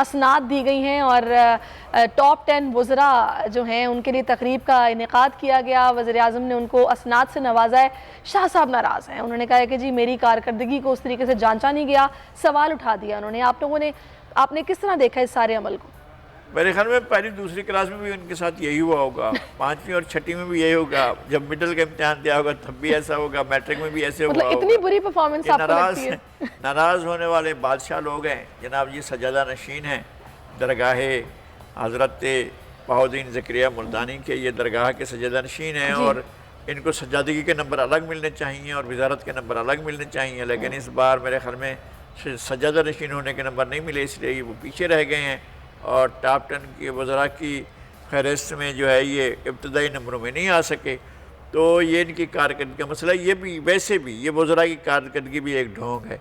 اسناد دی گئی ہیں اور ٹاپ 10 وزراء جو ہیں ان کے لیے تقریب کا انعقاد کیا گیا. وزیر اعظم نے ان کو اسناد سے نوازا ہے. شاہ صاحب ناراض ہیں. انہوں نے کہا ہے کہ جی میری کارکردگی کو اس طریقے سے جانچا نہیں گیا, سوال اٹھا دیا انہوں نے. آپ نے کس طرح دیکھا اس سارے عمل کو؟ میرے خیال میں پہلی دوسری کلاس میں بھی ان کے ساتھ یہی ہوا ہوگا, پانچویں اور چھٹی میں بھی یہی ہوگا, جب مڈل کا امتحان دیا ہوگا تب بھی ایسا ہوگا, میٹرک میں بھی ایسے ہوا ہوگا. اتنی بری پرفارمنس آپ کو لگتی ہے؟ ناراض ہونے والے بادشاہ لوگ ہیں جناب. یہ سجادہ نشین ہیں درگاہ حضرت بہاؤالدین زکریا ملتانی کے. یہ درگاہ کے سجادہ نشین ہیں اور ان کو سجادگی کے نمبر الگ ملنے چاہیے اور وزارت کے نمبر الگ ملنے چاہیے, لیکن اس بار میرے خیال میں سجادہ نشین ہونے کے نمبر نہیں ملے, اس لیے وہ پیچھے رہ گئے ہیں اور ٹاپ 10 کے وزراء کی فہرست میں جو ہے یہ ابتدائی نمبروں میں نہیں آ سکے. تو یہ ان کی کارکردگی کا مسئلہ. یہ بھی ویسے بھی یہ وزراء کی کارکردگی بھی ایک ڈھونگ ہے.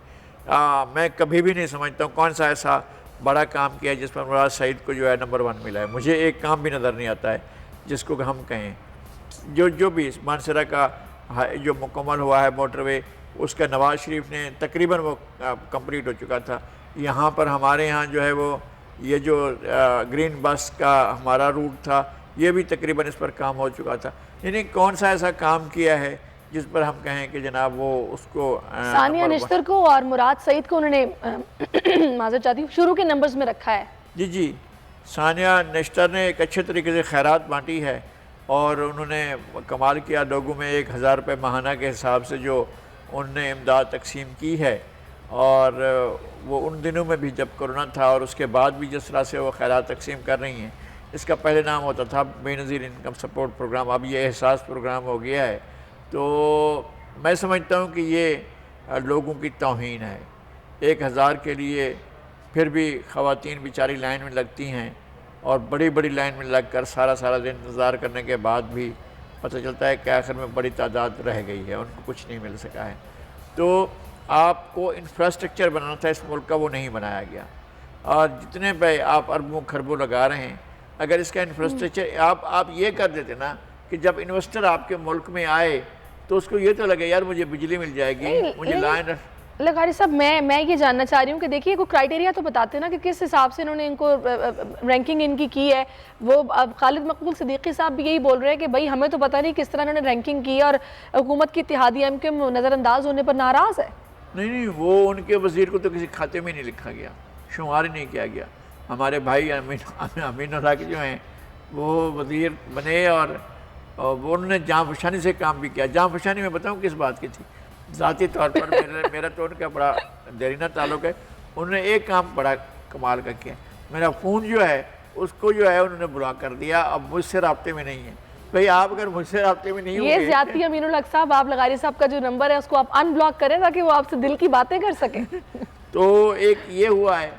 میں کبھی بھی نہیں سمجھتا ہوں کون سا ایسا بڑا کام کیا ہے جس پر مراد سعید کو جو ہے نمبر 1 ملا ہے. مجھے ایک کام بھی نظر نہیں آتا ہے جس کو ہم کہیں. جو بھی مانسرا کا جو مکمل ہوا ہے موٹر وے, اس کا نواز شریف نے تقریباً وہ کمپلیٹ ہو چکا تھا. یہاں پر ہمارے یہاں جو ہے وہ یہ جو گرین بس کا ہمارا روٹ تھا یہ بھی تقریباً اس پر کام ہو چکا تھا. یعنی کون سا ایسا کام کیا ہے جس پر ہم کہیں کہ جناب وہ اس کو ثانیہ نشتر کو اور مراد سعید کو انہوں نے معذرت چاہتی ہوں شروع کے نمبرز میں رکھا ہے. جی ثانیہ نشتر نے ایک اچھے طریقے سے خیرات بانٹی ہے اور انہوں نے کمال کیا. لوگوں میں 1000 روپے ماہانہ کے حساب سے جو انہوں نے امداد تقسیم کی ہے, اور وہ ان دنوں میں بھی جب کرونا تھا اور اس کے بعد بھی جس طرح سے وہ خیرات تقسیم کر رہی ہیں. اس کا پہلے نام ہوتا تھا بے نظیر انکم سپورٹ پروگرام, اب یہ احساس پروگرام ہو گیا ہے. تو میں سمجھتا ہوں کہ یہ لوگوں کی توہین ہے. 1000 کے لیے پھر بھی خواتین بیچاری لائن میں لگتی ہیں اور بڑی بڑی لائن میں لگ کر سارا دن انتظار کرنے کے بعد بھی پتہ چلتا ہے کہ آخر میں بڑی تعداد رہ گئی ہے, ان کو کچھ نہیں مل سکا ہے. تو آپ کو انفراسٹرکچر بنانا تھا اس ملک کا, وہ نہیں بنایا گیا. اور جتنے پہ آپ اربوں خربوں لگا رہے ہیں, اگر اس کا انفراسٹرکچر آپ یہ کر دیتے نا کہ جب انویسٹر آپ کے ملک میں آئے تو اس کو یہ تو لگے یار مجھے بجلی مل جائے گی, مجھے لائن. لغاری صاحب میں یہ جاننا چاہ رہی ہوں کہ دیکھیے کوئی کرائیٹیریا تو بتاتے نا کہ کس حساب سے انہوں نے ان کو رینکنگ ان کی ہے. وہ خالد مقبول صدیقی صاحب بھی یہی بول رہے ہیں کہ بھائی ہمیں تو پتہ نہیں کس طرح انہوں نے رینکنگ کی اور حکومت کی اتحادی ایم کیو نظر انداز ہونے پر ناراض ہے. نہیں وہ ان کے وزیر کو تو کسی کھاتے میں نہیں لکھا گیا, شمار ہی نہیں کیا گیا. ہمارے بھائی امین الحق جو ہیں وہ وزیر بنے اور وہ انہوں نے جاں فشانی سے کام بھی کیا. جاں فشانی میں بتاؤں کس بات کی تھی, ذاتی طور پر میرا تو ان کا بڑا دیرینہ تعلق ہے. انہوں نے ایک کام بڑا کمال کا کیا, میرا فون جو ہے اس کو جو ہے انہوں نے بلاک کر دیا, اب مجھ سے رابطے میں نہیں ہے. بھئی آپ اگر مجھ سے رابطے میں نہیں ہوں گے, یہ زیادتی امین الحق صاحب, آپ لغاری صاحب کا جو نمبر ہے اس کو آپ ان بلاک کریں تاکہ وہ آپ سے دل کی باتیں کر سکیں. تو ایک یہ ہوا ہے.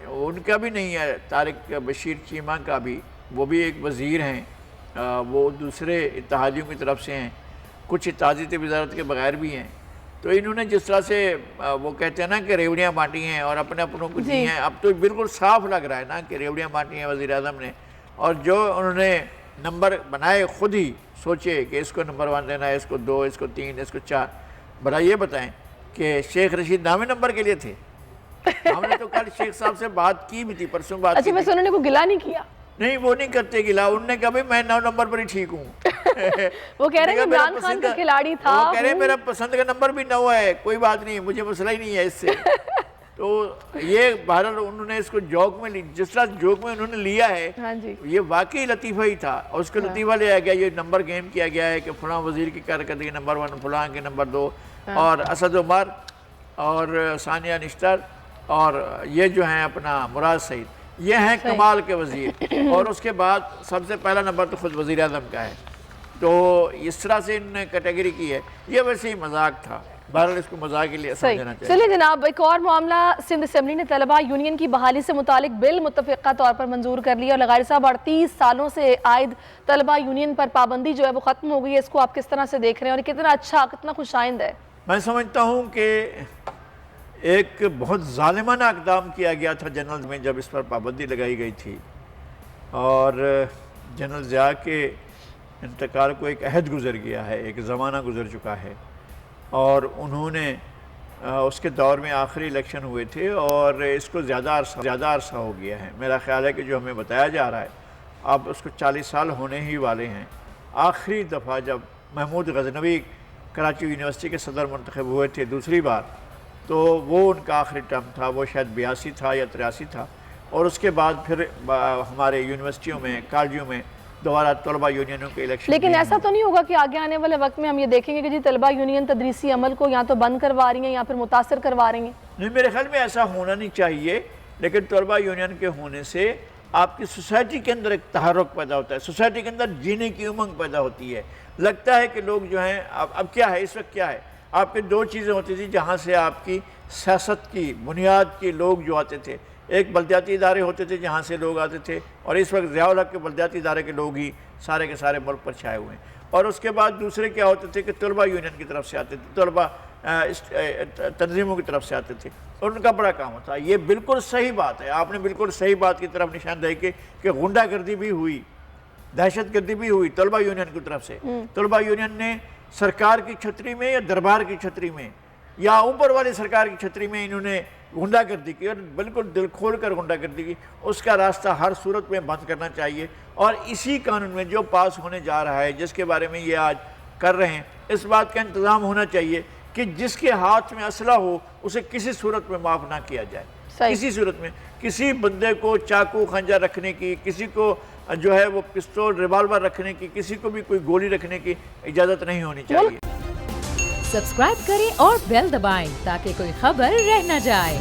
ان کا بھی نہیں ہے, طارق بشیر چیمہ کا بھی, وہ بھی ایک وزیر ہیں, وہ دوسرے اتحادیوں کی طرف سے ہیں, کچھ اتحادی وزارت کے بغیر بھی ہیں. تو انہوں نے جس طرح سے وہ کہتے ہیں نا کہ ریوڑیاں بانٹی ہیں اور اپنے اپنوں کو دی ہیں, اب تو بالکل صاف لگ رہا ہے نا کہ ریوڑیاں بانٹی ہیں وزیر اعظم نے. اور جو انہوں نے نمبر بنائے خود ہی سوچے کہ اس کو نمبر 1 دینا ہے, اس کو 2, اس کو 3, اس کو 4. بڑا یہ بتائیں کہ شیخ رشید 9ویں نمبر کے لیے تھے. ہم نے تو کل شیخ صاحب سے بات کی بھی تھی, پرسوں بات کی. اچھا ویسے انہوں نے کوئی گلا نہیں کیا؟ نہیں وہ نہیں کرتے گلا. انہوں نے کہا بھئی میں 9 نمبر پر ہی ٹھیک ہوں. وہ کہہ رہے ہیں عمران خان کا کھلاڑی تھا. وہ کہہ رہے ہیں میرا پسند کا نمبر بھی 9 ہے, کوئی بات نہیں, مجھے مسئلہ ہی نہیں ہے اس سے. تو یہ بہرحال انہوں نے اس کو جوک میں جس طرح جوک میں انہوں نے لیا ہے, یہ واقعی لطیفہ ہی تھا. اور اس کو لطیفہ لیا گیا, یہ نمبر گیم کیا گیا ہے کہ فلاں وزیر کی کارکردگی نمبر 1, فلاں کے نمبر 2, اور اسد عمر اور ثانیہ نشتر اور یہ جو ہیں اپنا مراد سعید, یہ ہیں کمال کے وزیر. اور اس کے بعد سب سے پہلا نمبر تو خود وزیر اعظم کا ہے. تو اس طرح سے انہوں نے کیٹیگری کی ہے. یہ ویسے ہی مذاق تھا, بہرحال اس کو مذاق کے لیے سمجھنا چاہیے. چلیے جناب, ایک اور معاملہ, سندھ اسمبلی نے طلبہ یونین کی بحالی سے متعلق بل متفقہ طور پر منظور کر لیا. اور لغاری صاحب 38 سالوں سے عائد طلبہ یونین پر پابندی جو ہے وہ ختم ہو گئی ہے. اس کو آپ کس طرح سے دیکھ رہے ہیں اور کتنا اچھا, کتنا خوش آئند ہے؟ میں سمجھتا ہوں کہ ایک بہت ظالمانہ اقدام کیا گیا تھا جنرل میں جب اس پر پابندی لگائی گئی تھی, اور جنرل ضیاء کے انتقال کو ایک عہد گزر گیا ہے, ایک زمانہ گزر چکا ہے, اور انہوں نے اس کے دور میں آخری الیکشن ہوئے تھے اور اس کو زیادہ عرصہ ہو گیا ہے. میرا خیال ہے کہ جو ہمیں بتایا جا رہا ہے اب اس کو 40 سال ہونے ہی والے ہیں. آخری دفعہ جب محمود غزنوی کراچی یونیورسٹی کے صدر منتخب ہوئے تھے دوسری بار تو وہ ان کا آخری ٹرم تھا، وہ شاید 82 تھا یا 83 تھا. اور اس کے بعد پھر ہمارے یونیورسٹیوں میں کالجوں میں دوبارہ طلبہ یونینوں کے الیکشن. لیکن ایسا تو نہیں ہوگا کہ آگے آنے والے وقت میں ہم یہ دیکھیں گے کہ جی طلبہ یونین تدریسی عمل کو یا تو بند کروا رہی ہیں یا پھر متاثر کروا رہی ہیں؟ نہیں، میرے خیال میں ایسا ہونا نہیں چاہیے، لیکن طلبہ یونین کے ہونے سے آپ کی سوسائٹی کے اندر ایک تحرک پیدا ہوتا ہے، سوسائٹی کے اندر جینے کی امنگ پیدا ہوتی ہے. لگتا ہے کہ لوگ جو ہیں اب کیا ہے، اس وقت کیا ہے، آپ کے دو چیزیں ہوتی تھیں جہاں سے آپ کی سیاست کی بنیاد کے لوگ جو آتے تھے. ایک بلدیاتی ادارے ہوتے تھے جہاں سے لوگ آتے تھے، اور اس وقت ضیاء الحق کے بلدیاتی ادارے کے لوگ ہی سارے کے سارے ملک پر چھائے ہوئے ہیں. اور اس کے بعد دوسرے کیا ہوتے تھے کہ طلبہ یونین کی طرف سے آتے تھے، طلبہ تنظیموں کی طرف سے آتے تھے، اور ان کا بڑا کام ہوتا ہے. یہ بالکل صحیح بات ہے، آپ نے بالکل صحیح بات کی طرف نشاندہی کی کہ غنڈہ گردی بھی ہوئی، دہشت گردی بھی ہوئی طلبہ یونین کی طرف سے. طلبہ یونین نے سرکار کی چھتری میں یا دربار کی چھتری میں یا اوپر والی سرکار کی چھتری میں انہوں نے غنڈہ گردی کی، اور بالکل دل کھول کر غنڈہ گردی کی. اس کا راستہ ہر صورت میں بند کرنا چاہیے. اور اسی قانون میں جو پاس ہونے جا رہا ہے، جس کے بارے میں یہ آج کر رہے ہیں، اس بات کا انتظام ہونا چاہیے کہ جس کے ہاتھ میں اسلحہ ہو اسے کسی صورت میں معاف نہ کیا جائے. کسی صورت میں کسی بندے کو چاقو خنجر رکھنے کی، کسی کو جو ہے وہ پستول ریوالور رکھنے کی، کسی کو بھی کوئی گولی رکھنے کی اجازت نہیں ہونی چاہیے. سبسکرائب کریں اور بیل دبائیں تاکہ کوئی خبر رہ نہ جائے.